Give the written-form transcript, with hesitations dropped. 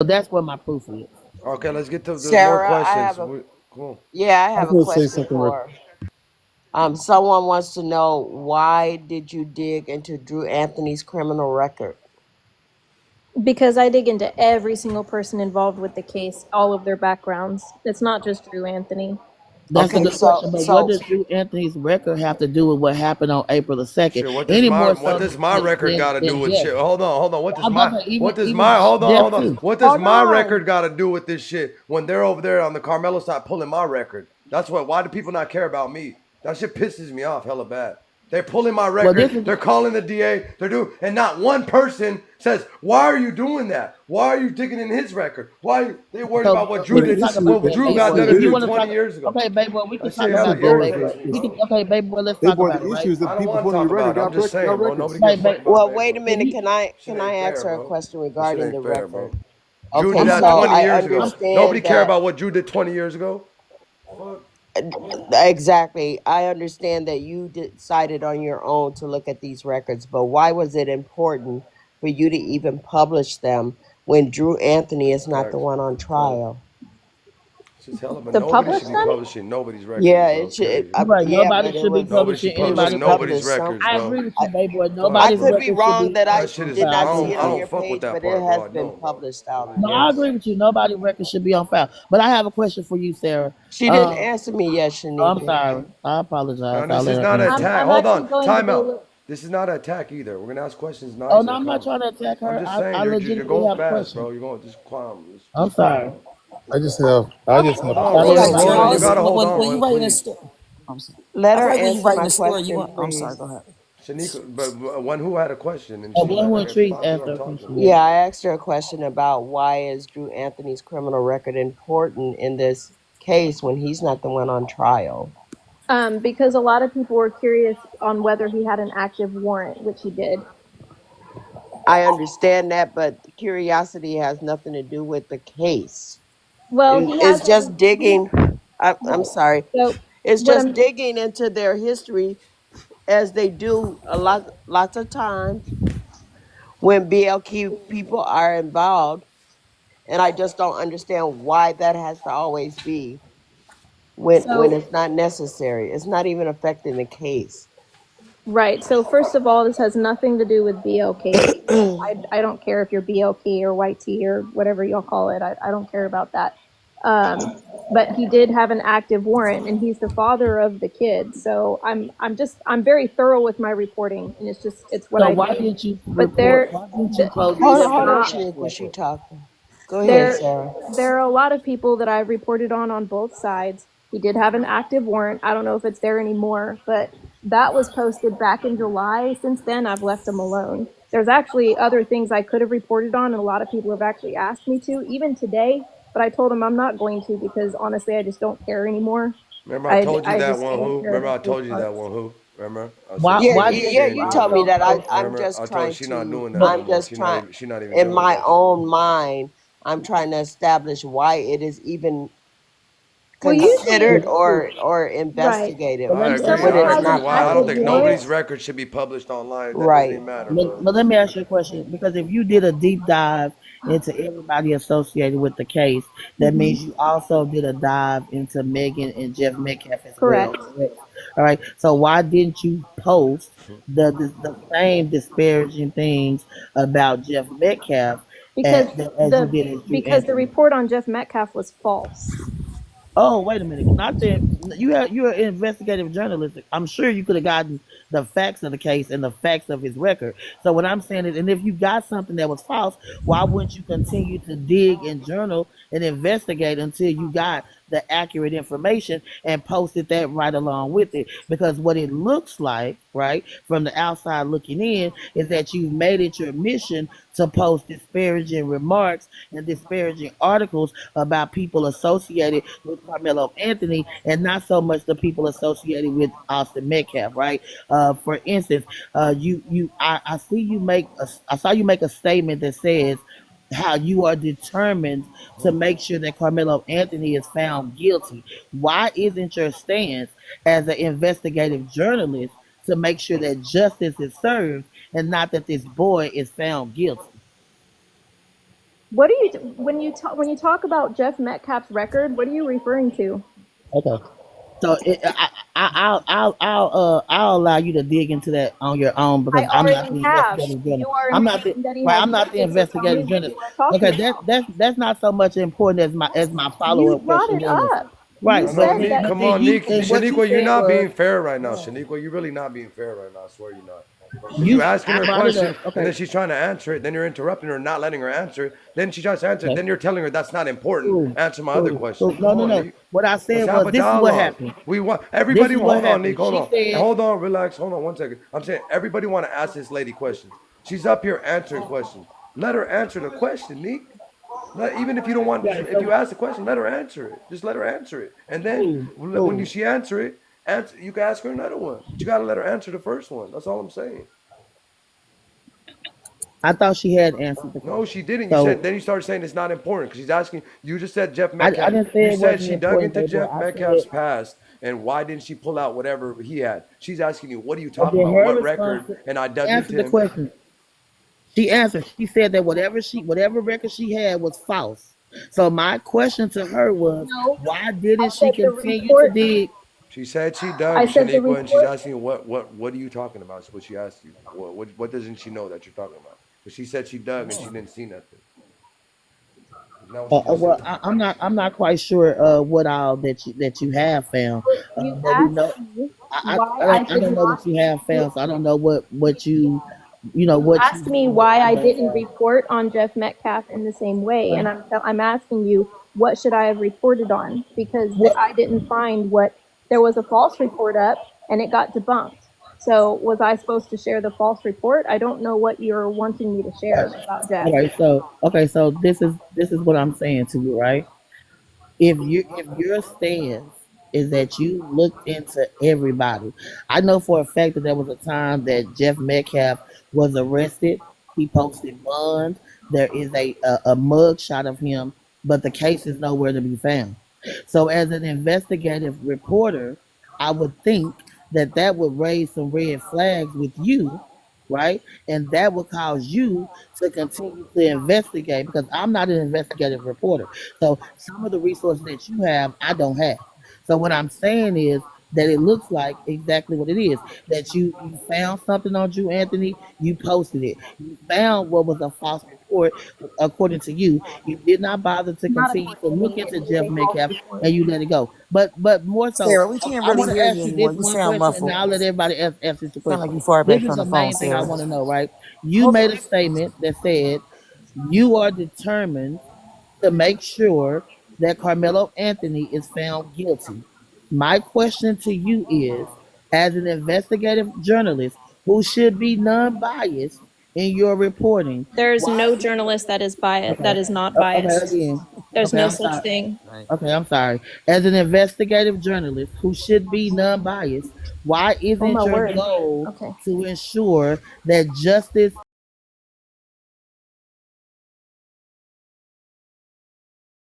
So that's what my proof is. Okay, let's get to the more Sarah, questions. Come on. I I have was a going to say question something. for. Someone wants to know, why did you dig into Drew Anthony's criminal record? Because I dig into every single person involved with the case, all of their backgrounds. It's not just Drew Anthony. That's a Okay, good question. But what does Drew Anthony's record have to do with what happened on April the 2nd? Shit, Any more what so does my record got to do than with Jeff? shit? Hold on. I'm talking about even Hold Jeff on. too. What does Hold my on. record got to do with this shit when they're over there on the Carmelo side pulling my record? That's what. Why do people not care about me? That shit pisses me off hella bad. They're pulling my Well, this record. is They're calling the DA. They're doing, and not one person says, "Why are you doing that? Why are you digging in his record? Why they worried so. about what Drew We can did? talk Issue, about What that, Drew baby got boy. issue done to If you do is want to 20 talk, years ago? okay, baby boy, we can That talk shit this hella is about that, boy. baby irritates boy. me, We can, bro. okay, baby boy, let's They talk boy, about it, the right? issue is I that don't people want to supposed to talk be ready about it. got I'm just got saying, bro. records. Nobody gives a fuck Wait, about well, Big wait a Boy. minute. If Can you, I Ain't ask fair, her a bro. question That shit regarding ain't the fair, record? bro. Drew did Okay, that so 20 I years ago. Nobody understand care that. about what Drew did 20 years ago. Fuck. Exactly. I understand that you decided on your own to look at these records, but why was it important for you to even publish them when Drew Anthony is not the Facts. one on trial? It's just hella, but To nobody publish should be them? publishing nobody's records, Yeah, bro. it should. Period. right, Yeah, nobody but should be Nobody publishing should it was publishing anybody's nobody's published. records. Some, records, I bro. agree with you, I, baby boy. Fuck. I Nobody's could be record should wrong be that That shit on is. did file. not I see agree it with I on you. don't your fuck with page, that but it part, bro. has I been don't, bro. published out Really No, there. I don't. agree with you. Nobody record should be on file. But I have a question for you, Sarah. She didn't Um, answer me yet, oh, I'm Shanika. sorry. I apologize. And I'll this let is her not an answer. attack. I'm Hold actually on. going to Time go out. look. This is not an attack either. We're gonna ask questions Oh nice no, and I'm not calm. trying to attack I'm her. just I saying you're legitimately going have a fast, question. bro. You're going just calm. I'm Just calm. sorry. I just Hold have a on, I'll let her Rhoda. Hey, finish. Rhoda, you journalist, gotta hold on, when you Rhoda, writing a please. story, I'm sorry. Let I her feel like when you answer writing my a story, you question, want. I'm sorry. please. Go ahead. Shanika, but one who had a question and Oh, she one let who her intrigues while after I'm a talking. question. Yeah, I asked her a question about, why is Drew Anthony's criminal record important in this case when he's not the one on trial? Because a lot of people were curious on whether he had an active warrant, which he did. I understand that, but curiosity has nothing to do with the case. Well, he has It's a just he. digging. I'm Right. sorry. So It's what just I'm digging into their history, as they do lots of times when BLQ people are involved, and I just don't understand why that has to always be when so it's not necessary. It's not even affecting the case. right. So first of all, this has nothing to do with BLK people. I don't care if you're BLK or white tea or whatever y'all call it. I don't care about that. But he did have an active warrant, and he's the father of the kid. So I'm very thorough with my reporting, and it's what So I why do. didn't you But report? Why didn't you post hold on, Jeff hold on, Metcalf's Shanika. She record? talking. Go ahead, there Sarah. there are a lot of people that I've reported on both sides. He did have an active warrant. I don't know if it's there anymore, but that was posted back in July. Since then, I've left him alone. There's actually other things I could have reported on, and a lot of people have actually asked me to, even today. But I told him I'm not going to because honestly, I just don't care anymore. Remember I told you I that just one don't who? care Remember I about those told you that parts. one who? Remember? I said Why Yeah, why she didn't yeah, you ain't you doing told that. me also that. post? I'm Remember? just I told her trying she not to. doing that no But I'm more. just trying, She not even in dealing with my that shit no own more. mind. I'm trying to establish why it is even Well, usually, considered or right. investigated but let I If me ask agree. you someone a I when it's has question. agree. an not Why? I don't active public. think warrant, nobody's record should be published online. That doesn't Right. even matter, bro. But let me ask you a question because if you did a deep dive into everybody associated with the case, that mhm, means you also did a dive into Megan and Jeff Metcalf as well, correct. correct? All right. So why didn't you post the same disparaging things about Jeff Metcalf because as you did as Drew the Anthony? report on Jeff Metcalf was false. Oh, wait a minute. Not that you're an investigative journalist. I'm sure you could have gotten the facts of the case and the facts of his record. So what I'm saying is, and if you got something that was false, why wouldn't you continue to dig and journal and investigate until you got the accurate information and posted that right along with it? Because what it looks like, right, from the outside looking in, is that you've made it your mission to post disparaging remarks and disparaging articles about people associated with Carmelo Anthony and not so much the people associated with Austin Metcalf, right? For instance, I see you make I saw you make a statement that says how you are determined to make sure that Carmelo Anthony is found guilty. Why isn't your stance as an investigative journalist to make sure that justice is served and not that this boy is found guilty? What do you when you talk about Jeff Metcalf's record? What are you referring to? Okay. So I'll allow you to dig into that on your own I because I'm not already the have. investigative You journalist. are I'm not the implying that he right. has I'm not the records, so tell me investigative what journalist. you are talking Okay, about. that's not so much important as my follow You up brought question it was up. You right. I know, said Nick. that. Come But then on, you Nick. and what you Shaniqua, you're said not was being fair right now. Shaniqua, you're really not being fair right now. I swear you're not. Because you you. asking I her a brought it question up. and Okay. then she's trying to answer it. Then you're interrupting her, not letting her answer it. Then she tries to answer it. Okay. Then you're telling her that's not important. Cool. Answer my other Cool. question. Cool. Come No, no, on, no. Nick. What I Let's said have was a this is what dialogue. happened. We want This everybody. is what Hold on, Nick. happened. Hold She on. said. Hold on. Relax. Hold on 1 second. I'm saying everybody want to ask this lady questions. She's up here answering questions. Let her answer the question, Nick. Even if you don't want, Right. if So you ask the question, let her answer it. Just let her answer it, and then cool. when Cool. she answer it, you can ask her another one. But you gotta let her answer the first one. That's all I'm saying. I thought she had answered the No, question. she didn't. You said So then you started saying it's not important because she's asking. You just said Jeff I Metcalf. didn't say You it said wasn't she dug important, into baby. Jeff I said, Metcalf's past and why didn't she pull out whatever he had? She's asking you, what are you and talking then about? her What response, record? And I she dug into answered the him. question. She answered. She said that whatever record she had was false. So my question to her was, No, why I didn't she said the continue to report. dig? She said she I dug said the Shaniqua, and she's report. asking you what are you talking about? Is what she asked you. What doesn't she know that you're talking about? Because she said she dug and she didn't see nothing. Isn't that what she just Well, said? I'm not quite sure what all that you have found, You but we know asked me I why I don't I did don't know what not. you have You found, so I don't know what you what you asked me that why I I don't didn't have. report on Jeff Metcalf in the same way, and Okay. I'm asking you what should I have reported on because What I didn't find what there was a false report up and it got debunked. So was I supposed to share the false report? I don't know what you're wanting me to share about Jeff. so this is what I'm saying to you, right? If your stance is that you looked into everybody, I know for a fact that there was a time that Jeff Metcalf was arrested. He posted bond. There is a mug shot of him, but the case is nowhere to be found. So, as an investigative reporter, I would think that that would raise some red flags with you, right? And that would cause you to continue to investigate because I'm not an investigative reporter. So some of the resources that you have, I don't have. So what I'm saying is that it looks like exactly what it is. That you found something on Drew Anthony, you posted it. You found what was a false report according to you. You did not bother to Not continue according to to look me. It into is Jeff a false Metcalf report. and you let it go. But more so, Sarah, we can't I really want to hear ask you you anymore. this You one sound question, and muffled. I'll let everybody else answer the Sound question. like you far This back is from the the phone, main thing I Sarah. want to know, right? You Hold made on. a statement that said you are determined to make sure that Carmelo Anthony is found guilty. My question to you is, as an investigative journalist who should be non-biased in your reporting, There's why? no journalist that is biased Okay, that is not okay, biased. again. There's Okay, no I'm such sorry. thing. Right. Okay, I'm sorry. As an investigative journalist who should be non-biased, why Oh isn't my your word. goal Okay. to ensure that justice